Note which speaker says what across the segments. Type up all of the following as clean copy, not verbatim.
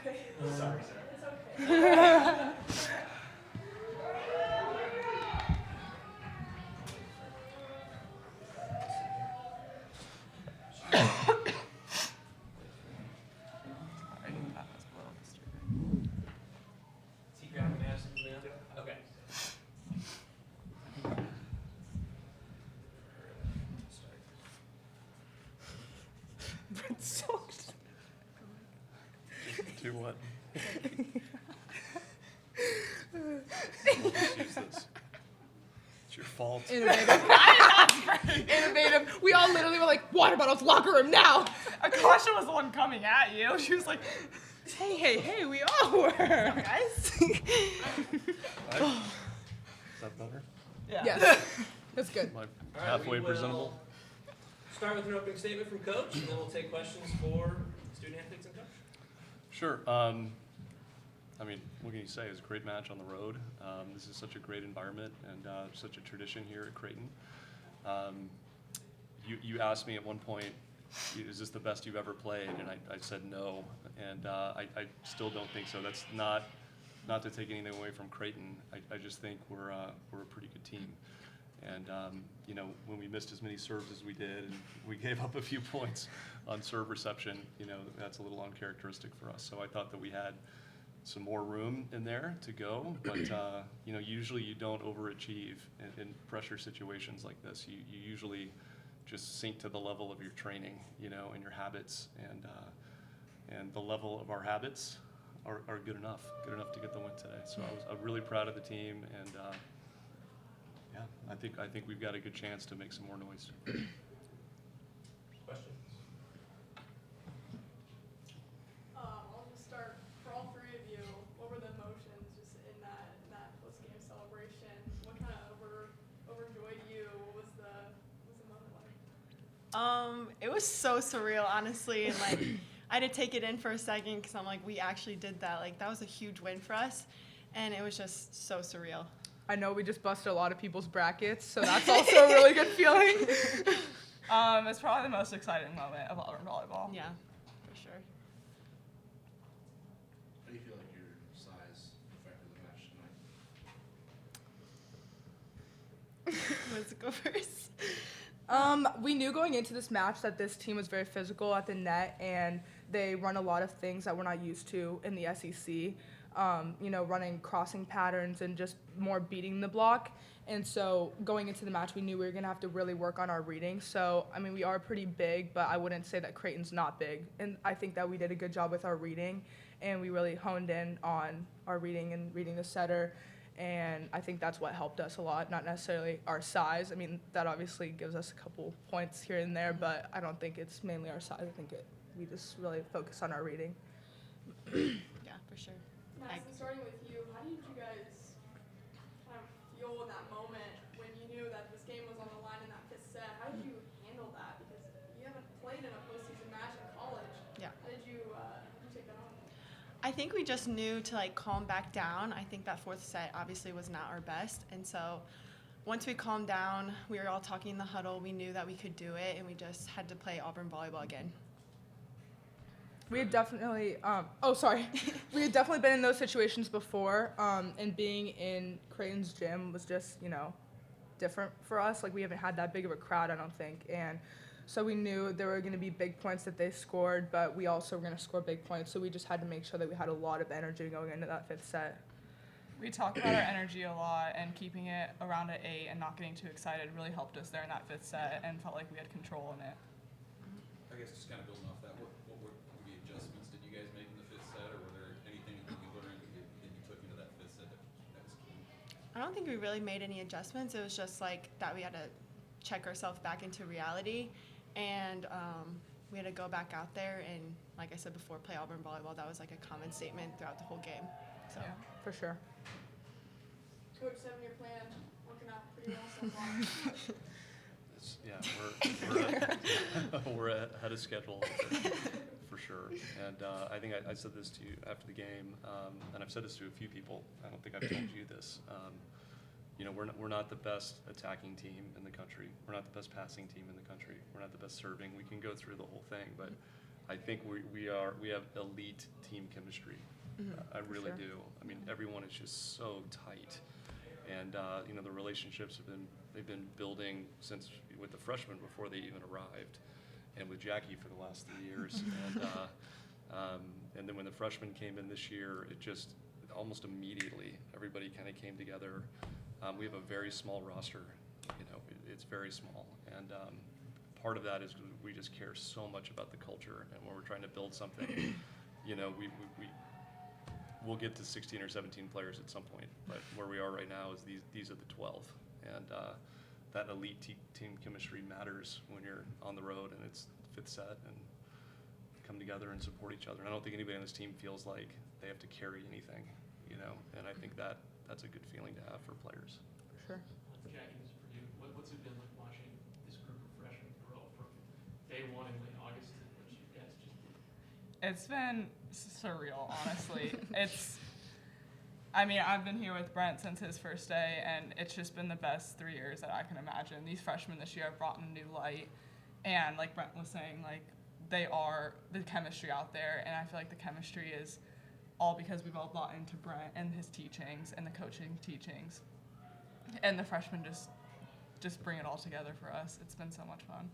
Speaker 1: Okay.
Speaker 2: Sorry, sir.
Speaker 1: It's okay.
Speaker 2: Is he grabbing Madison? Yeah. Okay.
Speaker 3: Do what? We'll just use this. It's your fault.
Speaker 4: Innovative. We all literally were like, water bottles, locker room now.
Speaker 5: Akasha was the one coming at you. She was like,
Speaker 4: Hey, we all were.
Speaker 5: guys.
Speaker 3: Is that better?
Speaker 5: Yeah.
Speaker 4: Yes, that's good.
Speaker 3: Am I
Speaker 2: All right,
Speaker 3: halfway
Speaker 2: we will
Speaker 3: presentable?
Speaker 2: Start with an opening statement from Coach, and then we'll take questions for student athletes and coach.
Speaker 3: Sure. I mean, what can you say? It was a great match on the road. This is such a great environment and such a tradition here at Creighton. You asked me at one point, is this the best you've ever played? And I said no, and I still don't think so. That's not to take anything away from Creighton. I just think we're a pretty good team. And you know, when we missed as many serves as we did, and we gave up a few points on serve reception, you know, that's a little uncharacteristic for us. So I thought that we had some more room in there to go, but you know, usually you don't overachieve in pressure situations like this. You usually just sink to the level of your training, you know, and your habits, and the level of our habits are good enough to get the win today. So I'm really proud of the team, and yeah, I think we've got a good chance to make some more noise.
Speaker 2: Questions?
Speaker 1: I'll just start. For all three of you, what were the emotions just in that post-game celebration? What kind of overjoyed you? What was the moment like?
Speaker 5: It was so surreal, honestly, and like I had to take it in for a second because I'm like, we actually did that. Like that was a huge win for us, and it was just so surreal.
Speaker 4: I know we just busted a lot of people's brackets, so that's also a really good feeling.
Speaker 5: It's probably the most exciting moment of Auburn volleyball. Yeah, for sure.
Speaker 6: How do you feel like your size affected the match tonight?
Speaker 5: Let's go first.
Speaker 4: We knew going into this match that this team was very physical at the net, and they run a lot of things that we're not used to in the SEC. You know, running crossing patterns and just more beating the block. And so going into the match, we knew we were going to have to really work on our reading. So, I mean, we are pretty big, but I wouldn't say that Creighton's not big. And I think that we did a good job with our reading, and we really honed in on our reading and reading the setter. And I think that's what helped us a lot, not necessarily our size. I mean, that obviously gives us a couple points here and there, but I don't think it's mainly our size. I think we just really focus on our reading.
Speaker 5: Yeah, for sure.
Speaker 1: Madison, starting with you, how did you guys kind of feel in that moment when you knew that this game was on the line in that fifth set? How did you handle that? Because you haven't played in a postseason match in college.
Speaker 5: Yeah.
Speaker 1: How did you take that on?
Speaker 5: I think we just knew to like calm back down. I think that fourth set obviously was not our best, and so once we calmed down, we were all talking in the huddle. We knew that we could do it, and we just had to play Auburn volleyball again.
Speaker 4: We had definitely, we had definitely been in those situations before, and being in Creighton's gym was just, you know, different for us. Like, we haven't had that big of a crowd, I don't think, and so we knew there were going to be big points that they scored, but we also were going to score big points, so we just had to make sure that we had a lot of energy going into that fifth set.
Speaker 7: We talked about our energy a lot, and keeping it around an 8 and not getting too excited really helped us there in that fifth set and felt like we had control in it.
Speaker 6: I guess just kind of building off that, what were the adjustments did you guys make in the fifth set, or were there anything that you learned that you took into that fifth set that was key?
Speaker 5: I don't think we really made any adjustments. It was just like that we had to check ourselves back into reality, and we had to go back out there and, like I said before, play Auburn volleyball. That was like a common statement throughout the whole game. So.
Speaker 7: Yeah.
Speaker 4: For sure.
Speaker 1: Coach, 7-year plan working out pretty well so far.
Speaker 3: Yeah, we're ahead of schedule for sure. And I think I said this to you after the game, and I've said this to a few people. I don't think I've told you this. You know, we're not the best attacking team in the country. We're not the best passing team in the country. We're not the best serving. We can go through the whole thing, but I think we have elite team chemistry. I really
Speaker 4: sure.
Speaker 3: do. I mean, everyone is just so tight, and you know, the relationships they've been building since with the freshmen before they even arrived, and with Jackie for the last 3 years, and then when the freshmen came in this year, it just almost immediately everybody kind of came together. We have a very small roster, you know, it's very small, and part of that is we just care so much about the culture, and when we're trying to build something, you know, we'll get to 16 or 17 players at some point, but where we are right now is these are the 12, and that elite team chemistry matters when you're on the road and it's fifth set and come together and support each other. And I don't think anybody on this team feels like they have to carry anything, you know, and I think that's a good feeling to have for players.
Speaker 4: For sure.
Speaker 8: Jackie, this is for you. What's it been like watching this group of freshmen grow from day one in late August to what you guys just did?
Speaker 7: It's been surreal, honestly. I mean, I've been here with Brent since his first day, and it's just been the best 3 years that I can imagine. These freshmen this year have brought in a new light, and like Brent was saying, like, they are the chemistry out there, and I feel like the chemistry is all because we've all bought into Brent and his teachings and the coaching teachings, and the freshmen just bring it all together for us. It's been so much fun.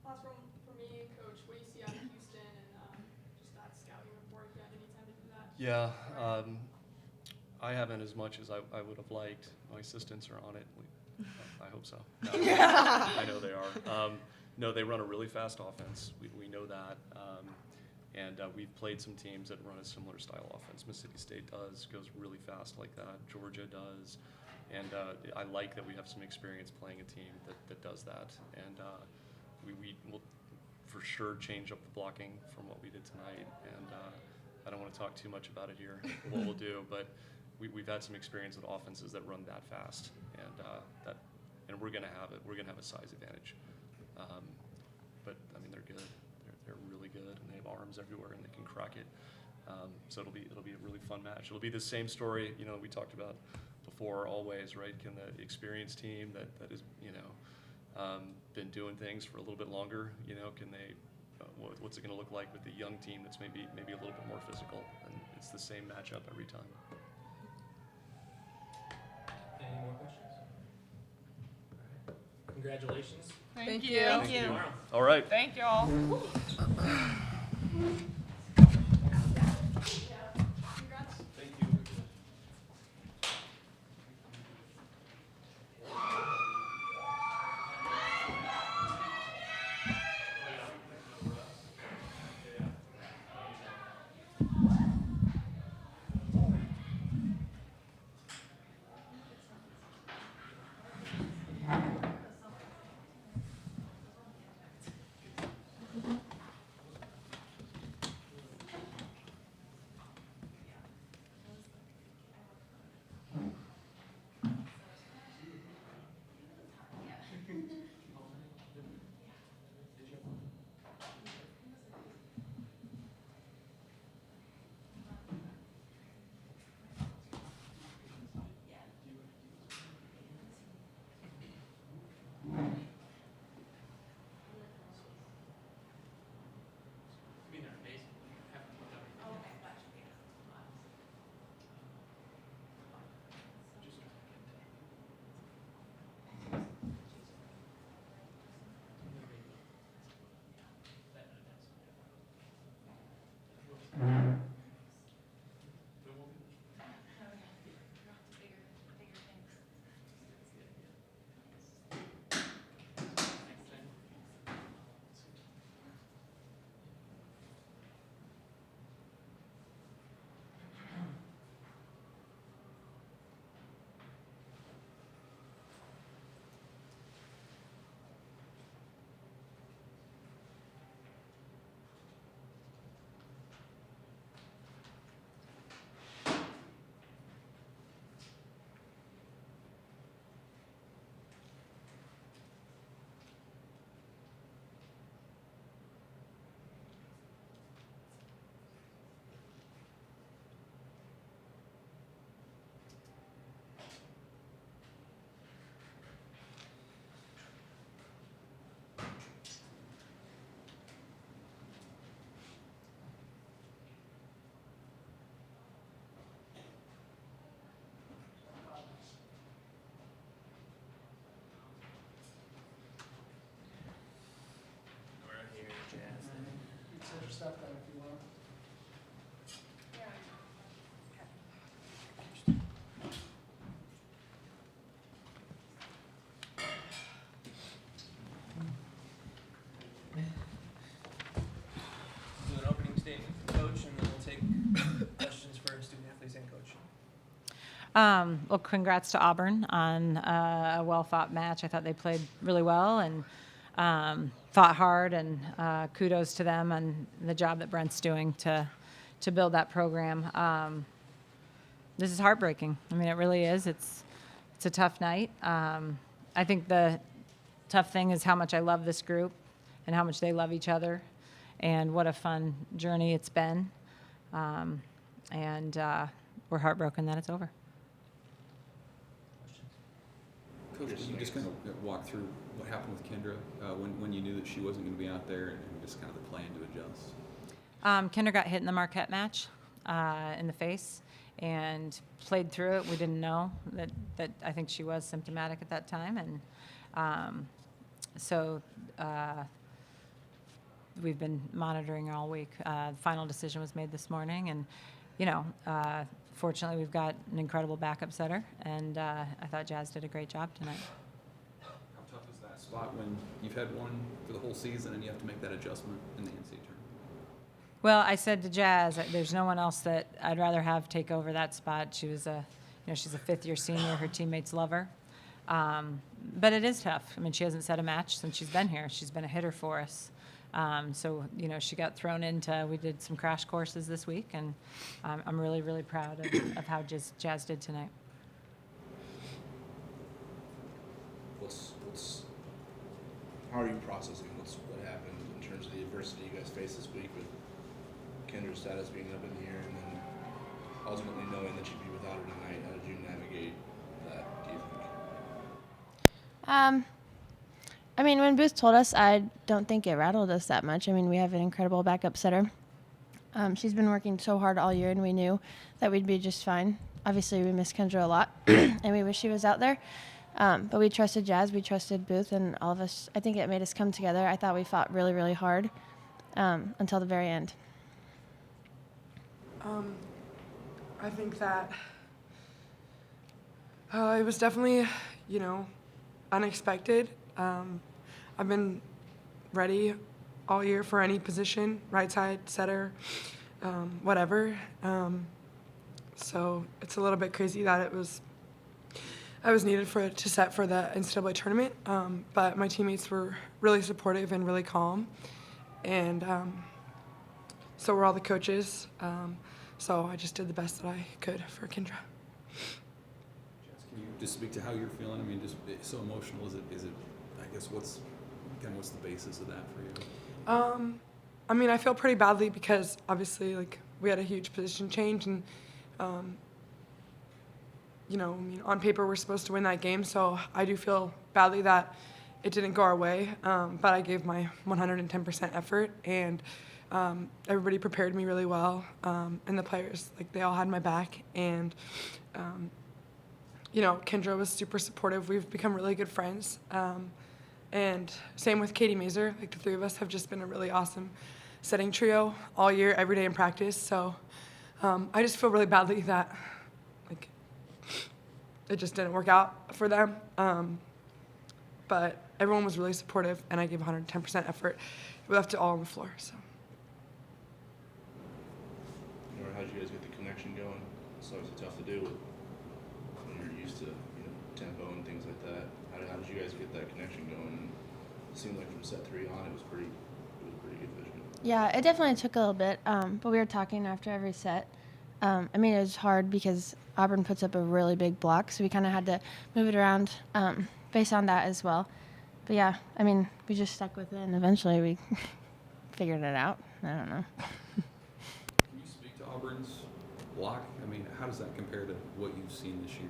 Speaker 1: Last one for me, Coach. What do you see out of Houston and just that scouting report? If you had any time to do that?
Speaker 3: Yeah, I haven't as much as I would have liked. My assistants are on it. I hope so. No, I know they are. No, they run a really fast offense. We know that. And we've played some teams that run a similar style offense. Mississippi State goes really fast like that. Georgia does. And I like that we have some experience playing a team that does that. And we will for sure change up the blocking from what we did tonight. And I don't want to talk too much about it here, what we'll do, but we've had some experience with offenses that run that fast, and we're going to have it. We're going to have a size advantage. But I mean, they're good. They're really good, and they have arms everywhere, and they can crack it. So it'll be a really fun match. It'll be the same story, you know, we talked about before. Always, right? Can the experienced team that is, you know, been doing things for a little bit longer, you know, can they? What's it going to look like with the young team that's maybe a little bit more physical, and it's the same matchup every time.
Speaker 2: Any more questions? All right. Congratulations.
Speaker 7: Thank
Speaker 4: you.
Speaker 7: you.
Speaker 5: Thank you.
Speaker 2: Tomorrow.
Speaker 3: All right.
Speaker 7: Thank you all.
Speaker 1: Yeah. Congrats.
Speaker 3: Thank you.
Speaker 9: step then, if you will.
Speaker 2: Do an opening statement from coach, and then we'll take questions for student athletes and coach.
Speaker 10: Well, congrats to Auburn on a well-fought match. I thought they played really well and fought hard, and kudos to them on the job that Brent's doing to build that program. This is heartbreaking. I mean, it really is. It's a tough night. I think the tough thing is how much I love this group and how much they love each other, and what a fun journey it's been. And we're heartbroken that it's over.
Speaker 6: Coach, can you just kind of walk through what happened with Kendra when you knew that she wasn't going to be out there, and just kind of the plan to adjust?
Speaker 10: Kendra got hit in the Marquette match in the face and played through it. We didn't know that I think she was symptomatic at that time. And so we've been monitoring her all week. The final decision was made this morning. And, you know, fortunately, we've got an incredible backup setter. And I thought Jazz did a great job tonight.
Speaker 6: How tough is that spot when you've had one for the whole season and you have to make that adjustment in the NCAA tournament?
Speaker 10: Well, I said to Jazz, there's no one else that I'd rather have take over that spot. She was she's a fifth-year senior. Her teammates love her. But it is tough. I mean, she hasn't set a match since she's been here. She's been a hitter for us. So, you know, she got thrown into, we did some crash courses this week, and I'm really, really proud of how Jazz did tonight.
Speaker 11: How are you processing what happened in terms of the adversity you guys faced this week with Kendra's status being up in the air, and then ultimately knowing that you'd be without her tonight? How did you navigate that, do you think?
Speaker 12: I mean, when Booth told us, I don't think it rattled us that much. I mean, we have an incredible backup setter. She's been working so hard all year, and we knew that we'd be just fine. Obviously, we miss Kendra a lot, and we wish she was out there. But we trusted Jazz, we trusted Booth, and all of us, I think it made us come together. I thought we fought really, really hard until the very end.
Speaker 4: I think that it was definitely, unexpected. I've been ready all year for any position, right side, setter, whatever. So it's a little bit crazy that I was needed to set for the NCAA tournament, but my teammates were really supportive and really calm, and so were all the coaches. So I just did the best that I could for Kendra.
Speaker 6: Can you just speak to how you're feeling? I mean, just it's so emotional. Is it? I guess what's the basis of that for you?
Speaker 4: I mean, I feel pretty badly because obviously, we had a huge position change, and on paper we're supposed to win that game. So I do feel badly that it didn't go our way, but I gave my 110% effort, and everybody prepared me really well, and the players, they all had my back, and Kendra was super supportive. We've become really good friends, and same with Katie Mazer. The three of us have just been a really awesome setting trio all year, every day in practice. So I just feel really badly that it just didn't work out for them, but everyone was really supportive, and I gave 110% effort. We left it all on the floor. So.
Speaker 11: How did you guys get the connection going? It's obviously tough to do when you're used to tempo and things like that. How did you guys get that connection going? It seemed like from set 3 on, it was pretty good vision.
Speaker 12: Yeah, it definitely took a little bit, but we were talking after every set. I mean, it was hard because Auburn puts up a really big block, so we kind of had to move it around based on that as well. But yeah, I mean, we just stuck with it, and eventually we figured it out. I don't know.
Speaker 6: Can you speak to Auburn's block? I mean, how does that compare to what you've seen this year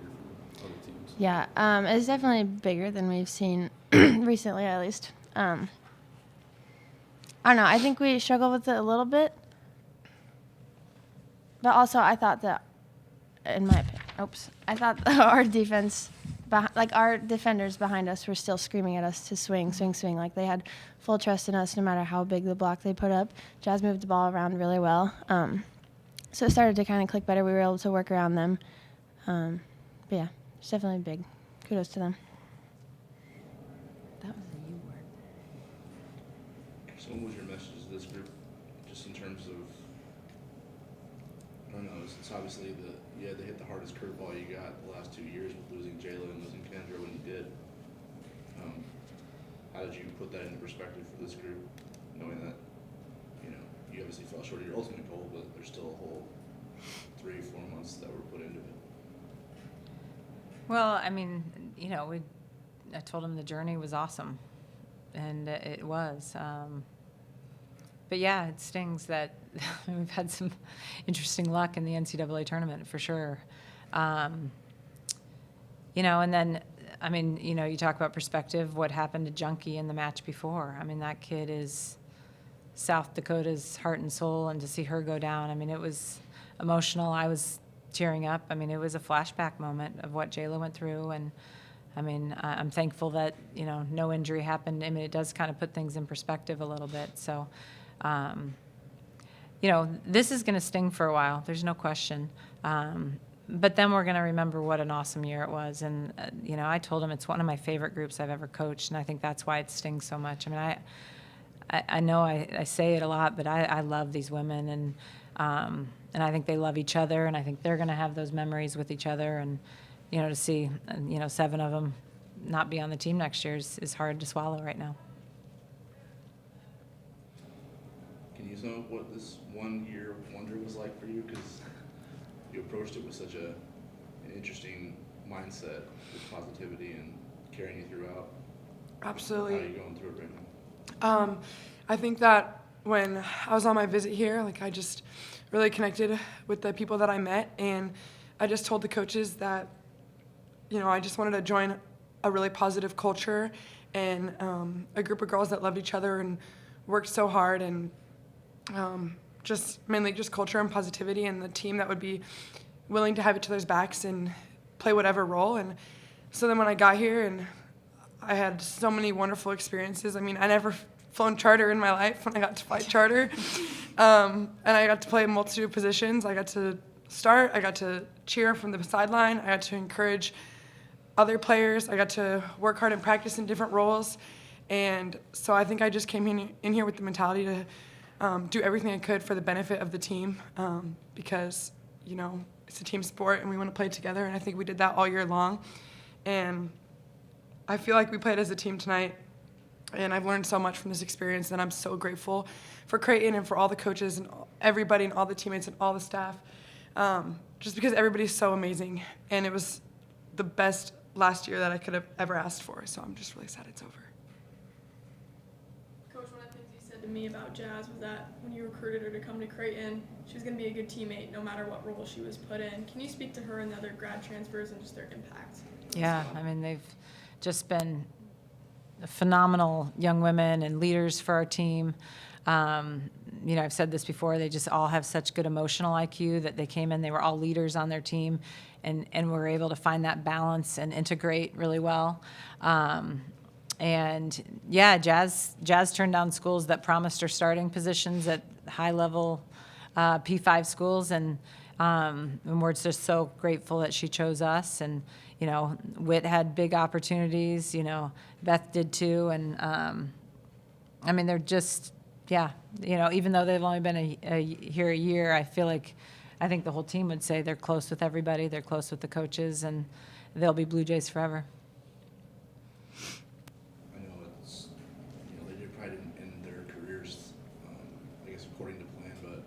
Speaker 6: from other teams?
Speaker 12: Yeah, it's definitely bigger than we've seen recently, at least. I don't know. I think we struggled with it a little bit. But also, I thought that, in my opinion, I thought that our defense like our defenders behind us were still screaming at us to swing, swing, swing. Like they had full trust in us no matter how big the block they put up. Jazz moved the ball around really well. So it started to kind of click better. We were able to work around them. But yeah, it's definitely big. Kudos to them.
Speaker 10: That was a U word.
Speaker 11: So what was your message to this group, just in terms of, I don't know, it's obviously they hit the hardest curveball you got the last 2 years with losing Jayla and losing Kendra when you did. How did you put that into perspective for this group, knowing that, you obviously fell short of your ultimate goal, but there's still a whole 3-4 months that were put into it?
Speaker 10: Well, I mean, I told him the journey was awesome, and it was. But yeah, it stings that we've had some interesting luck in the NCAA tournament for sure. And then, I mean, you talk about perspective, what happened to Junkie in the match before. I mean, that kid is South Dakota's heart and soul, and to see her go down, I mean, it was emotional. I was tearing up. I mean, it was a flashback moment of what Jayla went through, and I mean, I'm thankful that, no injury happened. I mean, it does kind of put things in perspective a little bit. So, this is going to sting for a while. There's no question. But then we're going to remember what an awesome year it was. And, I told him it's one of my favorite groups I've ever coached, and I think that's why it stings so much. I mean, I know I say it a lot, but I love these women, and I think they love each other, and I think they're going to have those memories with each other. And, to see, 7 of them not be on the team next year is hard to swallow right now.
Speaker 11: Can you sum up what this 1 year wonder was like for you? Because you approached it with such an interesting mindset with positivity and carrying you throughout.
Speaker 9: Absolutely.
Speaker 11: How are you going through it right now?
Speaker 9: I think that when I was on my visit here, I just really connected with the people that I met, and I just told the coaches that, I just wanted to join a really positive culture and a group of girls that loved each other and worked so hard, and mainly just culture and positivity, and the team that would be willing to have each other's backs and play whatever role. And so then when I got here, and I had so many wonderful experiences. I mean, I never flown charter in my life when I got to fly charter. And I got to play a multitude of positions. I got to start. I got to cheer from the sideline. I got to encourage other players. I got to work hard and practice in different roles. And so I think I just came in here with the mentality to do everything I could for the benefit of the team, because, it's a team sport and we want to play together. And I think we did that all year long. And I feel like we played as a team tonight, and I've learned so much from this experience, and I'm so grateful for Creighton and for all the coaches and everybody and all the teammates and all the staff, just because everybody's so amazing, and it was the best last year that I could have ever asked for, so I'm just really sad it's over.
Speaker 1: Coach, one of the things you said to me about Jazz was that when you recruited her to come to Creighton, she was going to be a good teammate no matter what role she was put in. Can you speak to her and the other grad transfers and just their impact?
Speaker 10: Yeah, I mean, they've just been phenomenal young women and leaders for our team. I've said this before, they just all have such good emotional IQ that they came in, they were all leaders on their team, and were able to find that balance and integrate really well. And yeah, Jazz turned down schools that promised her starting positions at high-level P5 schools, and we're just so grateful that she chose us. And Whit had big opportunities, Beth did too. And I mean, they're just, even though they've only been here a year, I think the whole team would say they're close with everybody, they're close with the coaches, and they'll be Blue Jays forever.
Speaker 11: I know it's, they did pride in their careers, I guess according to plan, but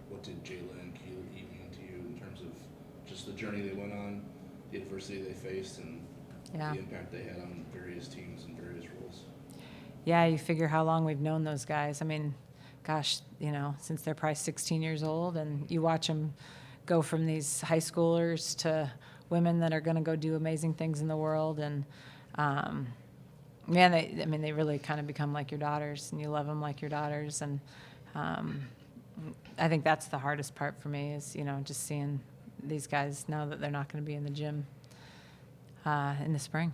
Speaker 11: what did Jayla and Keely mean to you in terms of just the journey they went on, the adversity they faced, and the impact they had on various teams and various roles?
Speaker 10: Yeah, you figure how long we've known those guys. I mean, gosh, since they're probably 16 years old, and you watch them go from these high schoolers to women that are going to go do amazing things in the world. And, they really kind of become like your daughters, and you love them like your daughters. And I think that's the hardest part for me is, just seeing these guys now that they're not going to be in the gym. in the spring.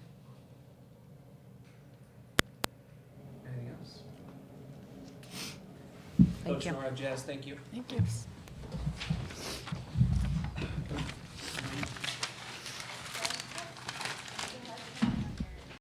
Speaker 2: Anything else?
Speaker 10: Thank
Speaker 2: Coach
Speaker 10: you.
Speaker 2: Nora, Jazz, thank you.
Speaker 5: Thank you.